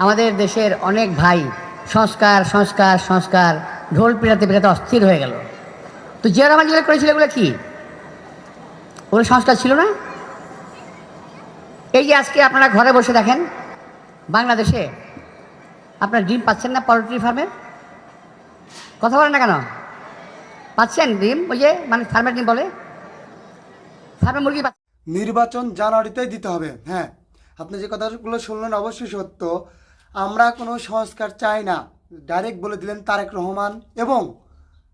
আমাদের দেশের অনেক ভাই সংস্কার সংস্কার সংস্কার ঢোল পেটাতে পেটাতে অস্থির হয়ে গেল। তো জিয়া রহমান যেগুলো করেছিল এগুলো কি? ওগুলো সংস্কার ছিল না? এই যে আজকে আপনারা ঘরে বসে দেখেন বাংলাদেশে আপনার ডিম পাচ্ছেন না, পোলট্রি ফার্মের কথা বলেন না কেন? পাচ্ছেন ডিম? ওই যে মানে ফার্মের ডিম বলে, ফার্মের মুরগি পাচ্ছেন। নির্বাচন জানুয়ারিতেই দিতে হবে। হ্যাঁ, আপনি যে কথাগুলো শুনলেন অবশ্যই সত্য। আমরা কোনো সংস্কার চাই না, ডাইরেক্ট বলে দিলেন তারেক রহমান। এবং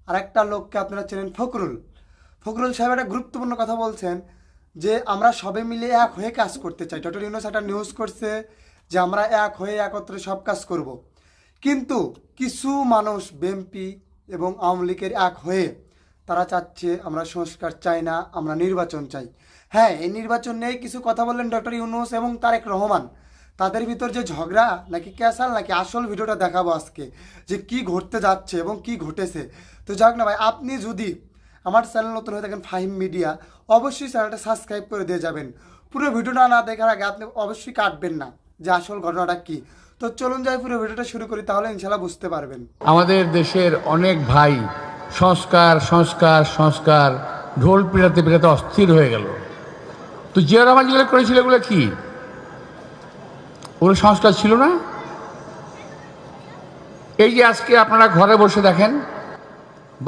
আরেকটা লোককে আপনারা চেনেন, ফখরুল সাহেব একটা গুরুত্বপূর্ণ কথা বলছেন যে আমরা সবে মিলে এক হয়ে কাজ করতে চাই। ডক্টর ইউনূস একটা নিউজ করছে যে আমরা এক হয়ে একত্রে সব কাজ করব। কিন্তু কিছু মানুষ বিএনপি এবং আওয়ামী লীগের এক হয়ে তারা চাচ্ছে আমরা সংস্কার চাই না, আমরা নির্বাচন চাই। হ্যাঁ, এই নির্বাচন নিয়েই কিছু কথা বললেন ডক্টর ইউনূস এবং তারেক রহমান। তাদের ভিতর যে ঝগড়া নাকি ক্যাসাল নাকি আসল ভিডিওটা দেখাবো আজকে, যে কি ঘটতে যাচ্ছে এবং কি ঘটেছে। তো যাক না ভাই, আপনি যদি আমার চ্যানেল নতুন হয়ে থাকেন ফাহিম মিডিয়া, অবশ্যই চ্যানেলটা সাবস্ক্রাইব করে দিয়ে যাবেন। পুরো ভিডিওটা না দেখার আগে আপনি অবশ্যই কাটবেন না যে আসল ঘটনাটা কি। তো চলুন যাই পুরো ভিডিওটা শুরু করি, তাহলে ইনশাল্লাহ বুঝতে পারবেন। আমাদের দেশের অনেক ভাই সংস্কার সংস্কার সংস্কার ঢোল পেটাতে পেটাতে অস্থির হয়ে গেল। তো জিয়া রহমান যেগুলো করেছিল এগুলো কি? ওগুলো সংস্কার ছিল না? এই যে আজকে আপনারা ঘরে বসে দেখেন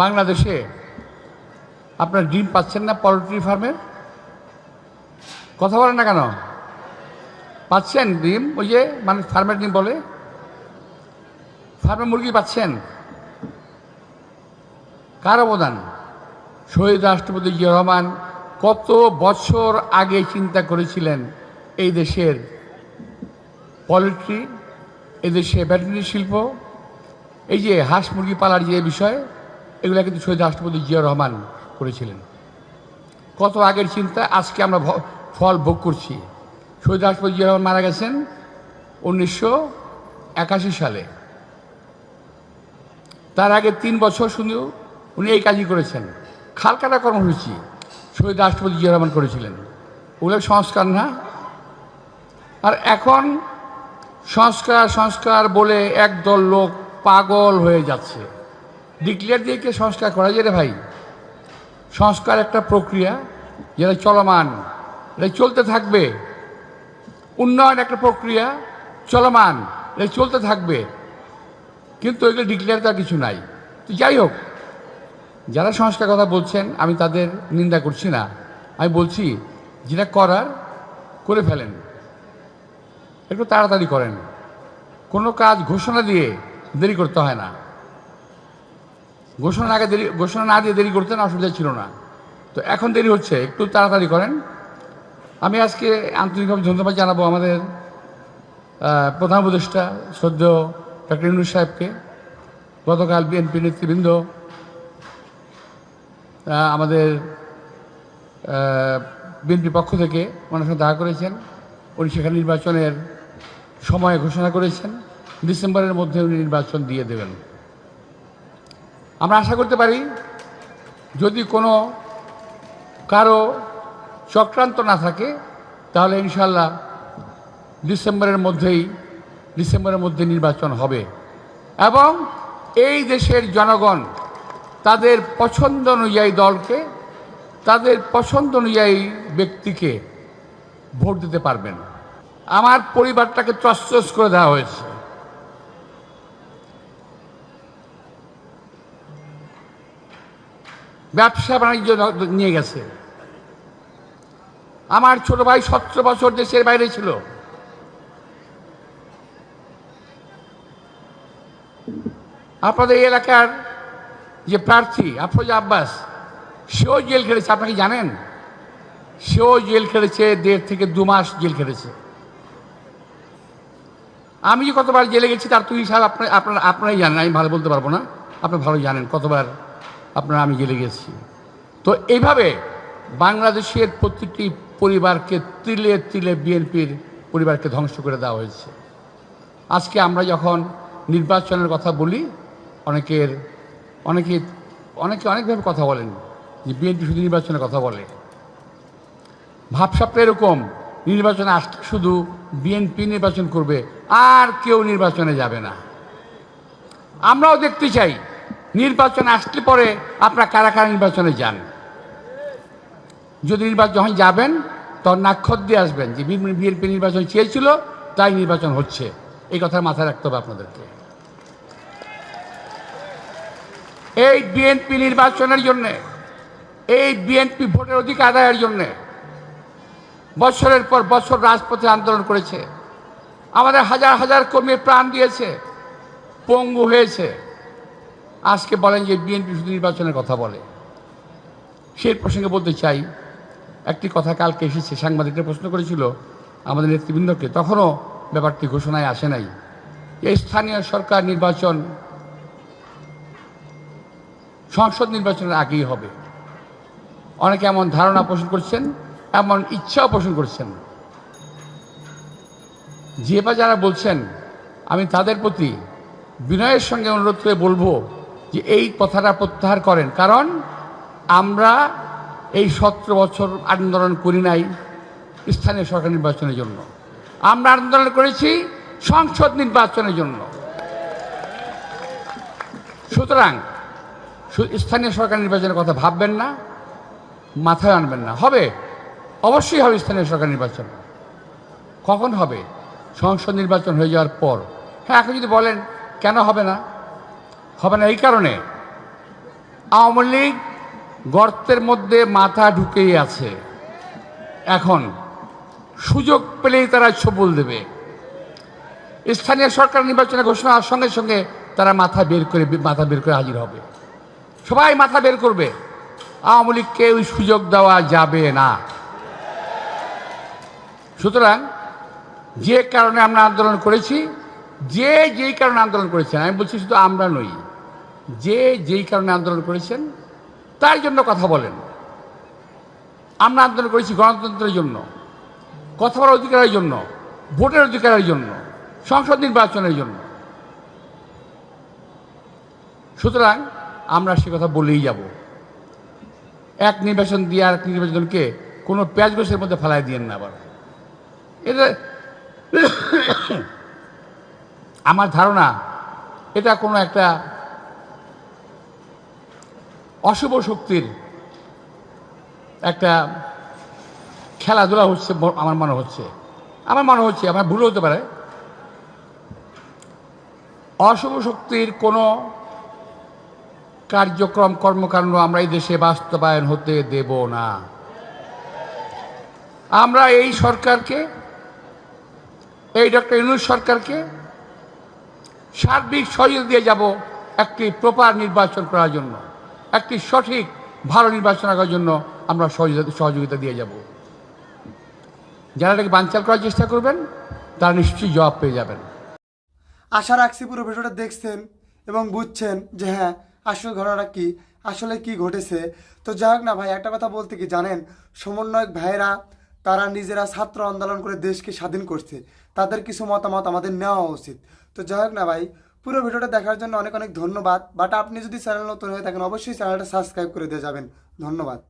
বাংলাদেশে আপনার ডিম পাচ্ছেন না, পোলট্রি ফার্মের কথা বলেন না কেন? পাচ্ছেন ডিম? ওই যে মানে ফার্মের ডিম বলে, ফার্মের মুরগি পাচ্ছেন। কার অবদান? শহীদ রাষ্ট্রপতি জিয়া রহমান কত বছর আগে চিন্তা করেছিলেন এই দেশের পোলট্রি, এই দেশে ভেটেরিনারি শিল্প, এই যে হাঁস মুরগি পালার যে বিষয়, এগুলো কিন্তু শহীদ রাষ্ট্রপতি জিয়া রহমান করেছিলেন। কত আগের চিন্তা, আজকে আমরা ফল ভোগ করছি। শহীদ রাষ্ট্রপতি জিয়া রহমান মারা গেছেন 1981 সালে। তার আগে 3 বছর শুধু উনি এই কাজই করেছেন। খাল কাটা কর্মসূচি শহীদ রাষ্ট্রপতি জিয়া রহমান করেছিলেন। ওগুলো সংস্কার না? আর এখন সংস্কার সংস্কার বলে একদল লোক পাগল হয়ে যাচ্ছে। ডিক্লেয়ার দিয়ে কে সংস্কার করা যায় রে ভাই? সংস্কার একটা প্রক্রিয়া, যেটা চলমান, এটা চলতে থাকবে। উন্নয়ন একটা প্রক্রিয়া, চলমান, এটা চলতে থাকবে। কিন্তু এগুলো ডিক্লেয়ার তার কিছু নাই। তো যাই হোক, যারা সংস্কার কথা বলছেন আমি তাদের নিন্দা করছি না। আমি বলছি যেটা করার করে ফেলেন, একটু তাড়াতাড়ি করেন। কোনো কাজ ঘোষণা দিয়ে দেরি করতে হয় না। ঘোষণা না দিয়ে দেরি করতেন অসুবিধা ছিল না। তো এখন দেরি হচ্ছে, একটু তাড়াতাড়ি করেন। আমি আজকে আন্তরিকভাবে ধন্যবাদ জানাবো আমাদের প্রধান উপদেষ্টা শ্রদ্ধেয় ডক্টর ইউনূস সাহেবকে। গতকাল বিএনপি নেতৃবৃন্দ আমাদের বিএনপির পক্ষ থেকে ওনার সাথে দেখা করেছেন। উনি সেখানে নির্বাচনের সময় ঘোষণা করেছেন, ডিসেম্বরের মধ্যে উনি নির্বাচন দিয়ে দেবেন। আমরা আশা করতে পারি যদি কোনো কারো চক্রান্ত না থাকে তাহলে ইনশাল্লাহ ডিসেম্বরের মধ্যে নির্বাচন হবে। এবং এই দেশের জনগণ তাদের পছন্দ অনুযায়ী দলকে, তাদের পছন্দ অনুযায়ী ব্যক্তিকে ভোট দিতে পারবেন। আমার পরিবারটাকে তছনছ করে দেওয়া হয়েছে। ব্যবসা বাণিজ্য নিয়ে গেছে। আমার ছোট ভাই 17 বছর দেশের বাইরে ছিল। আপনাদের এলাকার যে প্রার্থী আফরোজা আব্বাস, সেও জেল খেটেছে। আপনাকে জানেন? সেও জেল খেটেছে, 1.5 থেকে 2 মাস জেল খেটেছে। আমি যে কতবার জেলে গেছি তার তো হিসাব আপনারাই জানেন, আমি ভালো বলতে পারবো না। আপনি ভালো জানেন কতবার আমি জেলে গেছি। তো এইভাবে বাংলাদেশের প্রতিটি পরিবারকে তিলে তিলে বিএনপির পরিবারকে ধ্বংস করে দেওয়া হয়েছে। আজকে আমরা যখন নির্বাচনের কথা বলি, অনেকে অনেকভাবে কথা বলেন যে বিএনপি শুধু নির্বাচনের কথা বলে। ভাবসাবটা এরকম নির্বাচনে আসলে শুধু বিএনপি নির্বাচন করবে, আর কেউ নির্বাচনে যাবে না। আমরাও দেখতে চাই নির্বাচন আসলে পরে আপনারা কারা কারা নির্বাচনে যান। যদি নির্বাচন যখন যাবেন তখন নাক্ষর দিয়ে আসবেন যে বিএনপি নির্বাচন চেয়েছিল, তাই নির্বাচন হচ্ছে। এই কথা মাথায় রাখতে হবে আপনাদেরকে। এই বিএনপি নির্বাচনের জন্যে, এই বিএনপি ভোটের অধিকার আদায়ের জন্যে বছরের পর বছর রাজপথে আন্দোলন করেছে। আমাদের হাজার হাজার কর্মী প্রাণ দিয়েছে, পঙ্গু হয়েছে। আজকে বলেন যে বিএনপি শুধু নির্বাচনের কথা বলে। সেই প্রসঙ্গে বলতে চাই, একটি কথা কালকে এসেছে, সাংবাদিকরা প্রশ্ন করেছিল আমাদের নেতৃবৃন্দকে, তখনও ব্যাপারটি ঘোষণায় আসে নাই। এই স্থানীয় সরকার নির্বাচন সংসদ নির্বাচনের আগেই হবে। অনেকে এমন ধারণা পোষণ করছেন, এমন ইচ্ছাও পোষণ করছেন। যে বা যারা বলছেন, আমি তাদের প্রতি বিনয়ের সঙ্গে অনুরোধ করে বলবো যে এই কথাটা প্রত্যাহার করেন। কারণ আমরা এই 17 বছর আন্দোলন করি নাই স্থানীয় সরকার নির্বাচনের জন্য, আমরা আন্দোলন করেছি সংসদ নির্বাচনের জন্য। সুতরাং স্থানীয় সরকার নির্বাচনের কথা ভাববেন না, মাথায় আনবেন না। হবে, অবশ্যই হবে স্থানীয় সরকার নির্বাচন। কখন হবে? সংসদ নির্বাচন হয়ে যাওয়ার পর। হ্যাঁ, এখন যদি বলেন কেন হবে না, হবে না এই কারণে আওয়ামী লীগ গর্তের মধ্যে মাথা ঢুকেই আছে। এখন সুযোগ পেলেই তারা ছবল দেবে। স্থানীয় সরকার নির্বাচনের ঘোষণার সঙ্গে সঙ্গে তারা মাথা বের করে হাজির হবে। সবাই মাথা বের করবে। আওয়ামী লীগকে ওই সুযোগ দেওয়া যাবে না। সুতরাং যে কারণে আমরা আন্দোলন করেছি, যেই কারণে আন্দোলন করেছেন, আমি বলছি শুধু আমরা নই, যেই কারণে আন্দোলন করেছেন তার জন্য কথা বলেন। আমরা আন্দোলন করেছি গণতন্ত্রের জন্য, কথা বলার অধিকারের জন্য, ভোটের অধিকারের জন্য, সংসদ নির্বাচনের জন্য। সুতরাং আমরা সে কথা বলেই যাব। এক নির্বাচন দিয়ে আর এক নির্বাচনকে কোনো পেঁয়াজ গোছের মধ্যে ফেলাই দিয়েন না। আবার এটা আমার ধারণা, এটা কোনো একটা অশুভ শক্তির একটা খেলাধুলা হচ্ছে আমার মনে হচ্ছে। আমার ভুল হতে পারে। অশুভ শক্তির কোনো কার্যক্রম কর্মকাণ্ড আমরা এই দেশে বাস্তবায়ন হতে দেব না। আমরা এই সরকারকে, এই ডক্টর ইউনূস সরকারকে সার্বিক সহযোগিতা দিয়ে যাব একটি প্রপার নির্বাচন করার জন্য, একটি সঠিক ভালো নির্বাচন করার জন্য আমরা সহযোগিতা দিয়ে যাব। যারা এটাকে বানচাল করার চেষ্টা করবেন তারা নিশ্চয়ই জবাব পেয়ে যাবেন। আশা রাখছি পুরো ভিডিওটা দেখছেন এবং বুঝছেন যে হ্যাঁ আসল ঘটনাটা কি, আসলে কি ঘটেছে। তো যাই হোক না ভাই, একটা কথা বলতে কি জানেন, সমন্বয়ক ভাইয়েরা তারা নিজেরা ছাত্র আন্দোলন করে দেশকে স্বাধীন করছে, তাদের কিছু মতামত আমাদের নেওয়া উচিত। তো যাই হোক না ভাই, পুরো ভিডিওটা দেখার জন্য অনেক অনেক ধন্যবাদ। বাট আপনি যদি চ্যানেল নতুন হয়ে থাকেন অবশ্যই চ্যানেলটা সাবস্ক্রাইব করে দিয়ে যাবেন। ধন্যবাদ।